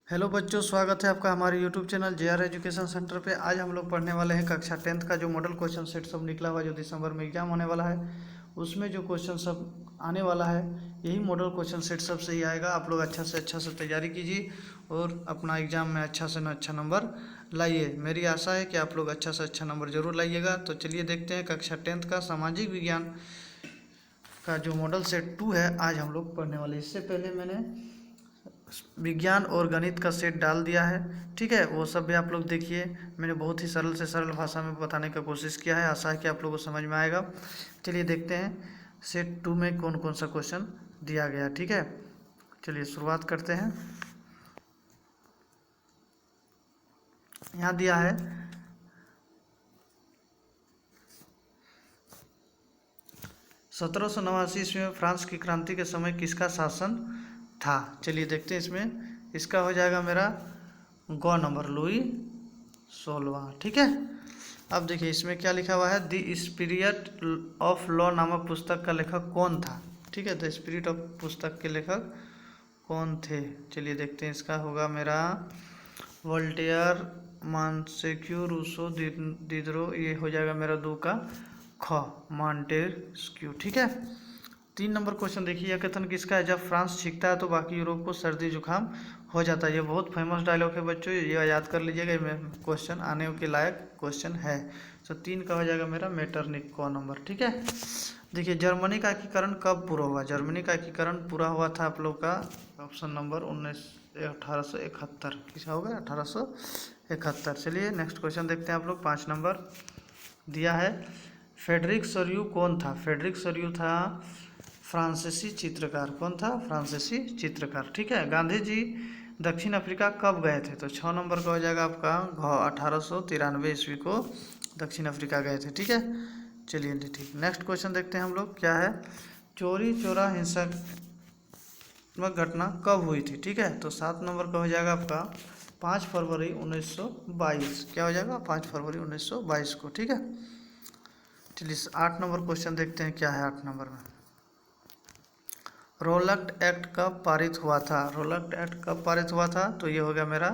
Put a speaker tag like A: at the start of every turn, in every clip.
A: Hello बच्चों, स्वागत है आपका हमारे YouTube channel J are education centre पे। आज हम लोग पढ़ने वाले हैं कक्षा 10th का जो मॉडल क्वेश्चन सेट सब निकला हुआ जो दिसंबर में एग्जाम होने वाला है, उसमें जो क्वेश्चन सब आने वाला है यही मॉडल क्वेश्चन सेट सब से ही आएगा। आप लोग अच्छा से तैयारी कीजिए और अपना एग्जाम में अच्छा से अच्छा नंबर लाइए। मेरी आशा है कि आप लोग अच्छा से अच्छा नंबर जरूर लाइएगा। तो चलिए देखते हैं कक्षा 10th का सामाजिक विज्ञान का जो मॉडल सेट 2 है आज हम लोग पढ़ने वाले। इससे पहले मैंने विज्ञान और गणित का सेट डाल दिया है, ठीक है, वो सब भी आप लोग देखिए। मैंने बहुत ही सरल से सरल भाषा में बताने का कोशिश किया है, आशा है कि आप लोगों को समझ में आएगा। चलिए देखते हैं सेट 2 में कौन कौन सा क्वेश्चन दिया गया, ठीक है। चलिए शुरुआत करते हैं। यहाँ दिया है 1789 ईस्वी में फ्रांस की क्रांति के समय किसका शासन था। चलिए देखते हैं इसमें। इसका हो जाएगा मेरा ग नंबर, लुई 16, ठीक है। अब देखिए इसमें क्या लिखा हुआ है, द स्पिरिट ऑफ लॉ नामक पुस्तक का लेखक कौन था, ठीक है। द स्पिरिट ऑफ पुस्तक के लेखक कौन थे, चलिए देखते हैं। इसका होगा मेरा वोल्टेयर, मॉन्टेस्क्यू, रूसो, दिदरो। ये हो जाएगा मेरा 2 का ख, मॉन्टेस्क्यू, ठीक है। 3 नंबर क्वेश्चन देखिए, यह कथन किसका है, जब फ्रांस छींकता है तो बाकी यूरोप को सर्दी जुकाम हो जाता है। ये बहुत फेमस डायलॉग है बच्चों, ये याद कर लीजिएगा, ये क्वेश्चन आने के लायक क्वेश्चन है। तो 3 का हो जाएगा मेरा मेटरनिक को नंबर, ठीक है। देखिए जर्मनी का एकीकरण कब पूरा हुआ। जर्मनी का एकीकरण पूरा हुआ था आप लोग का ऑप्शन नंबर 1871, किसा होगा 1871। चलिए नेक्स्ट क्वेश्चन देखते हैं आप लोग। 5 नंबर दिया है, फ्रेडरिक सोरियू कौन था। फ्रेडरिक सोरियू था फ्रांसीसी चित्रकार। कौन था, फ्रांसीसी चित्रकार, ठीक है। गांधी जी दक्षिण अफ्रीका कब गए थे, तो 6 नंबर का हो जाएगा आपका घ, 1893 ईस्वी को दक्षिण अफ्रीका गए थे, ठीक है। चलिए ठीक, नेक्स्ट क्वेश्चन देखते हैं हम लोग। क्या है, चोरी चोरा हिंसात्मक घटना कब हुई थी, ठीक है। तो 7 नंबर का हो जाएगा आपका 5 फरवरी 1922। क्या हो जाएगा, 5 फरवरी 1922 को, ठीक है। चलिए 8 नंबर क्वेश्चन देखते हैं। क्या है 8 नंबर में, रोलक्ट एक्ट कब पारित हुआ था। रोलक्ट एक्ट कब पारित हुआ था, तो ये हो गया मेरा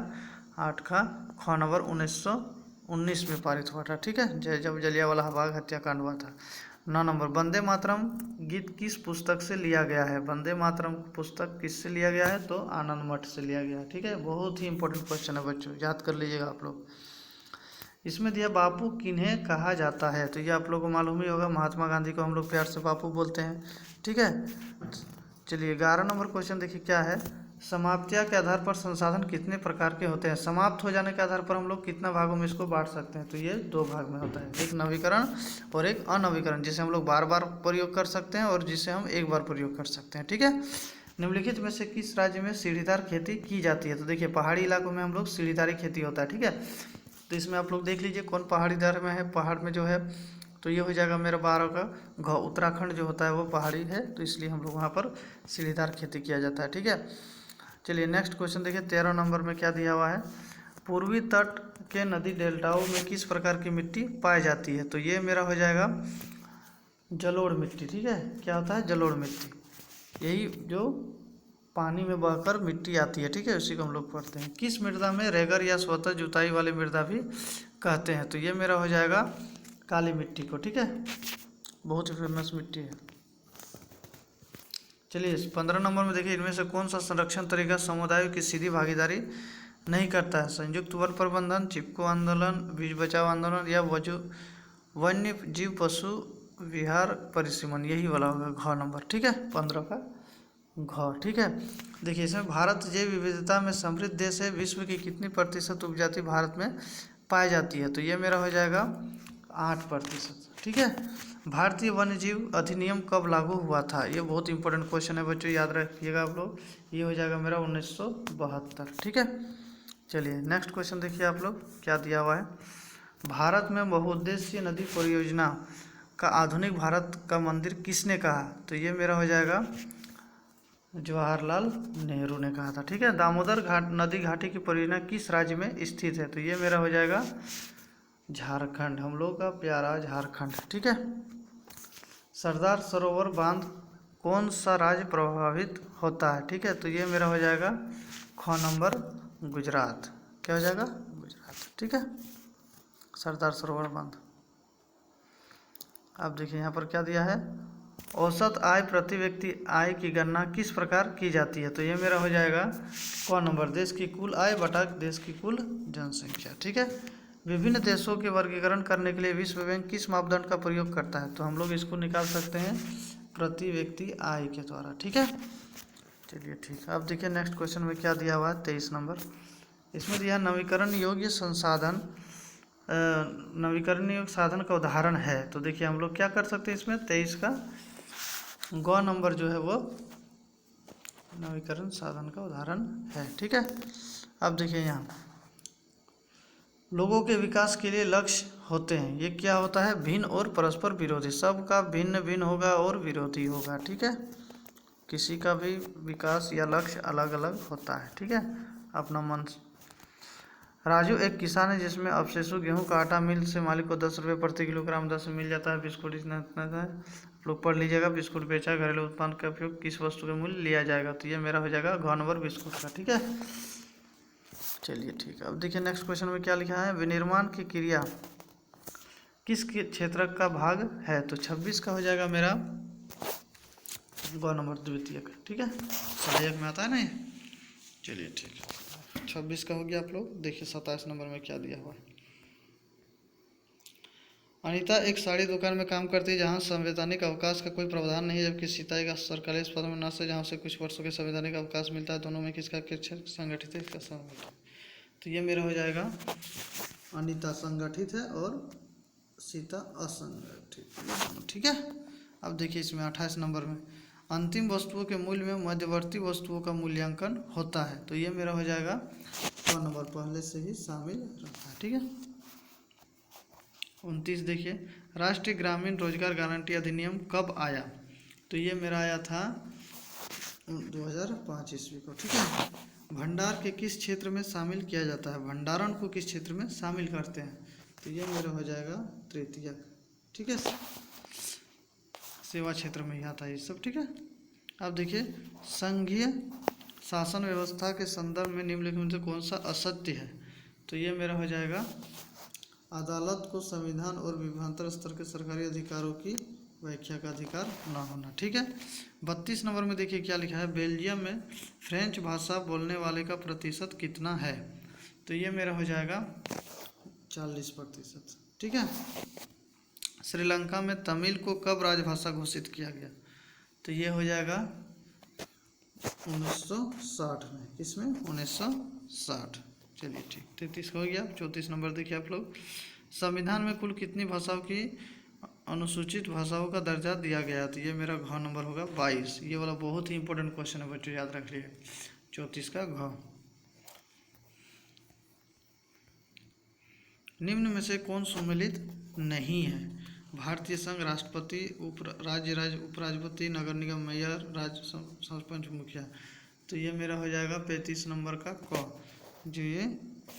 A: 8 का ख नंबर 1919 में पारित हुआ था, ठीक है। जब जलियांवाला बाग हत्याकांड हुआ था। 9 नंबर, वंदे मातरम गीत किस पुस्तक से लिया गया है। वंदे मातरम पुस्तक किससे लिया गया है, तो आनंद मठ से लिया गया है, ठीक है। बहुत ही इंपॉर्टेंट क्वेश्चन है बच्चों, याद कर लीजिएगा आप लोग। इसमें दिया बापू किन्हें कहा जाता है, तो ये आप लोगों को मालूम ही होगा, महात्मा गांधी को हम लोग प्यार से बापू बोलते हैं, ठीक है। चलिए 11 नंबर क्वेश्चन देखिए। क्या है, समाप्तिया के आधार पर संसाधन कितने प्रकार के होते हैं। समाप्त हो जाने के आधार पर हम लोग कितना भागों में इसको बांट सकते हैं, तो ये 2 भाग में होता है, एक नवीकरण और एक अनवीकरण, जिसे हम लोग बार बार प्रयोग कर सकते हैं और जिसे हम एक बार प्रयोग कर सकते हैं, ठीक है। निम्नलिखित में से किस राज्य में सीढ़ीदार खेती की जाती है, तो देखिए पहाड़ी इलाकों में हम लोग सीढ़ीदारी खेती होता है, ठीक है। तो इसमें आप लोग देख लीजिए कौन पहाड़ी इधर में है, पहाड़ में जो है, तो ये हो जाएगा मेरा 12 का घ। उत्तराखंड जो होता है वो पहाड़ी है, तो इसलिए हम लोग वहाँ पर सीढ़ीदार खेती किया जाता है, ठीक है। चलिए नेक्स्ट क्वेश्चन देखिए। 13 नंबर में क्या दिया हुआ है, पूर्वी तट के नदी डेल्टाओं में किस प्रकार की मिट्टी पाई जाती है, तो ये मेरा हो जाएगा जलोढ़ मिट्टी, ठीक है। क्या होता है, जलोढ़ मिट्टी, यही जो पानी में बहकर मिट्टी आती है, ठीक है, उसी को हम लोग पढ़ते हैं। किस मृदा में रेगर या स्वतः जुताई वाली मृदा भी कहते हैं, तो ये मेरा हो जाएगा काली मिट्टी को, ठीक है। बहुत ही फेमस मिट्टी है। चलिए 15 नंबर में देखिए, इनमें से कौन सा संरक्षण तरीका समुदायों की सीधी भागीदारी नहीं करता है। संयुक्त वन प्रबंधन, चिपको आंदोलन, बीज बचाओ आंदोलन, या वन्य जीव पशु विहार परिसीमन, यही वाला होगा घ नंबर, ठीक है। 15 का घ, ठीक है। देखिए इसमें भारत जैव विविधता में समृद्ध देश है, विश्व की कितनी प्रतिशत उपजाति भारत में पाई जाती है, तो ये मेरा हो जाएगा 8%, ठीक है। भारतीय वन्यजीव अधिनियम कब लागू हुआ था, ये बहुत इंपॉर्टेंट क्वेश्चन है बच्चों, याद रखिएगा आप लोग। ये हो जाएगा मेरा 1972, ठीक है। चलिए नेक्स्ट क्वेश्चन देखिए आप लोग। क्या दिया हुआ है, भारत में बहुउद्देशीय नदी परियोजना का आधुनिक भारत का मंदिर किसने कहा, तो ये मेरा हो जाएगा जवाहरलाल नेहरू ने कहा था, ठीक है। दामोदर नदी घाटी की परियोजना किस राज्य में स्थित है, तो ये मेरा हो जाएगा झारखंड, हम लोग का प्यारा झारखंड, ठीक है। सरदार सरोवर बांध कौन सा राज्य प्रभावित होता है, ठीक है, तो ये मेरा हो जाएगा ख नंबर गुजरात। क्या हो जाएगा? गुजरात। ठीक है, सरदार सरोवर बांध। अब देखिए यहाँ पर क्या दिया है, औसत आय प्रति व्यक्ति आय की गणना किस प्रकार की जाती है? तो ये मेरा हो जाएगा कौन नंबर, देश की कुल आय बटा देश की कुल जनसंख्या। ठीक है, विभिन्न देशों के वर्गीकरण करने के लिए विश्व बैंक किस मापदंड का प्रयोग करता है? तो हम लोग इसको निकाल सकते हैं प्रति व्यक्ति आय के द्वारा। ठीक है, चलिए ठीक है। अब देखिए नेक्स्ट क्वेश्चन में क्या दिया हुआ है, 23 नंबर। इसमें दिया नवीकरण योग्य संसाधन, नवीकरण योग्य साधन का उदाहरण है। तो देखिए हम लोग क्या कर सकते हैं, इसमें 23 का ग नंबर जो है वो नवीकरण साधन का उदाहरण है। ठीक है, अब देखिए यहाँ लोगों के विकास के लिए लक्ष्य होते हैं, ये क्या होता है, भिन्न और परस्पर विरोधी। सबका भिन्न भिन्न होगा और विरोधी होगा। ठीक है, किसी का भी विकास या लक्ष्य अलग अलग होता है। ठीक है, अपना मन। राजू एक किसान है जिसमें अवशेषों गेहूं का आटा मिल से मालिक को 10 रुपये प्रति किलोग्राम 10 मिल जाता है। बिस्कुट इतना है, लोग पढ़ लीजिएगा। बिस्कुट बेचा, घरेलू उत्पाद का उपयोग, किस वस्तु का मूल्य लिया जाएगा? तो ये मेरा हो जाएगा घ नंबर बिस्कुट का। ठीक है, चलिए ठीक है। अब देखिए नेक्स्ट क्वेश्चन में क्या लिखा है, विनिर्माण की क्रिया किस क्षेत्र का भाग है? तो 26 का हो जाएगा मेरा ग नंबर द्वितीयक। ठीक है, सहायक में आता है ना ये। चलिए ठीक है, 26 का हो गया। आप लोग देखिए 27 नंबर में क्या दिया हुआ है। अनीता एक साड़ी दुकान में काम करती है जहां संवैधानिक अवकाश का कोई प्रावधान नहीं है, जबकि सीता एक सरकारी अस्पताल में नर्स है जहां से कुछ वर्षों के संवैधानिक अवकाश मिलता है। दोनों में किसका क्षेत्र संगठित है, इसका संगठित है? तो ये मेरा हो जाएगा अनीता संगठित है और सीता असंगठित। ठीक है, अब देखिए इसमें 28 नंबर में अंतिम वस्तुओं के मूल्य में मध्यवर्ती वस्तुओं का मूल्यांकन होता है। तो ये मेरा हो जाएगा क नंबर, पहले से ही शामिल रहता है। ठीक है, 29 देखिए राष्ट्रीय ग्रामीण रोजगार गारंटी अधिनियम कब आया? तो ये मेरा आया था 2005 ईस्वी को। ठीक है, भंडार के किस क्षेत्र में शामिल किया जाता है? भंडारण को किस क्षेत्र में शामिल करते हैं? तो ये मेरा हो जाएगा तृतीयक। ठीक है, सेवा क्षेत्र में ही आता है ये सब। ठीक है, अब देखिए संघीय शासन व्यवस्था के संदर्भ में निम्नलिखित में से कौन सा असत्य है? तो ये मेरा हो जाएगा अदालत को संविधान और विभवांतर स्तर के सरकारी अधिकारों की व्याख्या का अधिकार न होना। ठीक है, 32 नंबर में देखिए क्या लिखा है, बेल्जियम में फ्रेंच भाषा बोलने वाले का प्रतिशत कितना है? तो ये मेरा हो जाएगा 40%। ठीक है, श्रीलंका में तमिल को कब राजभाषा घोषित किया गया? तो ये हो जाएगा 1960 में। किसमें? 1960। चलिए ठीक, 33 हो गया। 34 नंबर देखिए आप लोग, संविधान में कुल कितनी भाषाओं की अनुसूचित भाषाओं का दर्जा दिया गया? तो ये मेरा घ नंबर होगा 22। ये वाला बहुत ही इंपॉर्टेंट क्वेश्चन है बच्चों, याद रख लिए। 34 का घ। निम्न में से कौन सम्मिलित नहीं है? भारतीय संघ, राष्ट्रपति, राज्य उपराष्ट्रपति, नगर निगम मेयर, राज्य सरपंच, मुखिया। तो ये मेरा हो जाएगा 35 नंबर का क। जो ये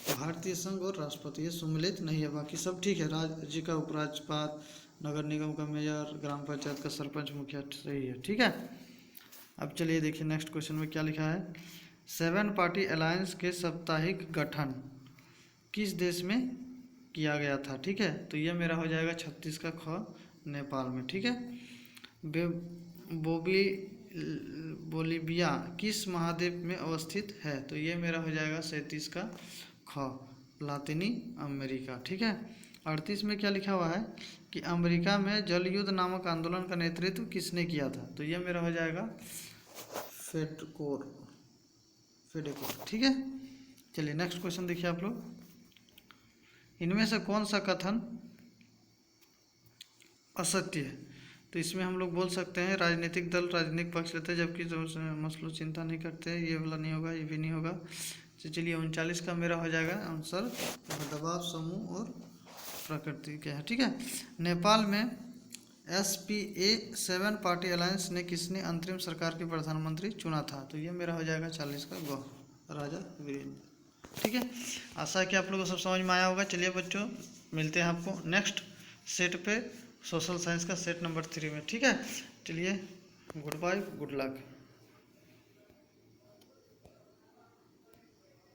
A: भारतीय संघ और राष्ट्रपति ये सम्मिलित नहीं है, बाकी सब ठीक है। राज्य का उपराज्यपाल, नगर निगम का मेयर, ग्राम पंचायत का सरपंच, मुखिया सही है। ठीक है, अब चलिए देखिए नेक्स्ट क्वेश्चन में क्या लिखा है, 7 पार्टी अलायंस के साप्ताहिक गठन किस देश में किया गया था? ठीक है, तो ये मेरा हो जाएगा 36 का ख, नेपाल में। ठीक है, बोलिविया किस महाद्वीप में अवस्थित है? तो ये मेरा हो जाएगा 37 का ख, लातिनी अमेरिका। ठीक है, 38 में क्या लिखा हुआ है कि अमेरिका में जल युद्ध नामक आंदोलन का नेतृत्व किसने किया था? तो ये मेरा हो जाएगा फेडेकोर। ठीक है, चलिए नेक्स्ट क्वेश्चन देखिए आप लोग, इनमें से कौन सा कथन असत्य है? तो इसमें हम लोग बोल सकते हैं राजनीतिक दल राजनीतिक पक्ष लेते हैं जबकि जो मसलों चिंता नहीं करते, ये वाला नहीं होगा, ये भी नहीं होगा। तो चलिए 39 का मेरा हो जाएगा आंसर दबाव समूह और प्रकृति के है। ठीक है, नेपाल में SPA 7 पार्टी अलायंस ने किसने अंतरिम सरकार के प्रधानमंत्री चुना था? तो ये मेरा हो जाएगा 40 का ग, राजा वीरेंद्र। ठीक है, आशा है कि आप लोगों को सब समझ में आया होगा। चलिए बच्चों मिलते हैं आपको नेक्स्ट सेट पे, सोशल साइंस का सेट नंबर 3 में। ठीक है, चलिए गुड बाय, गुड लक।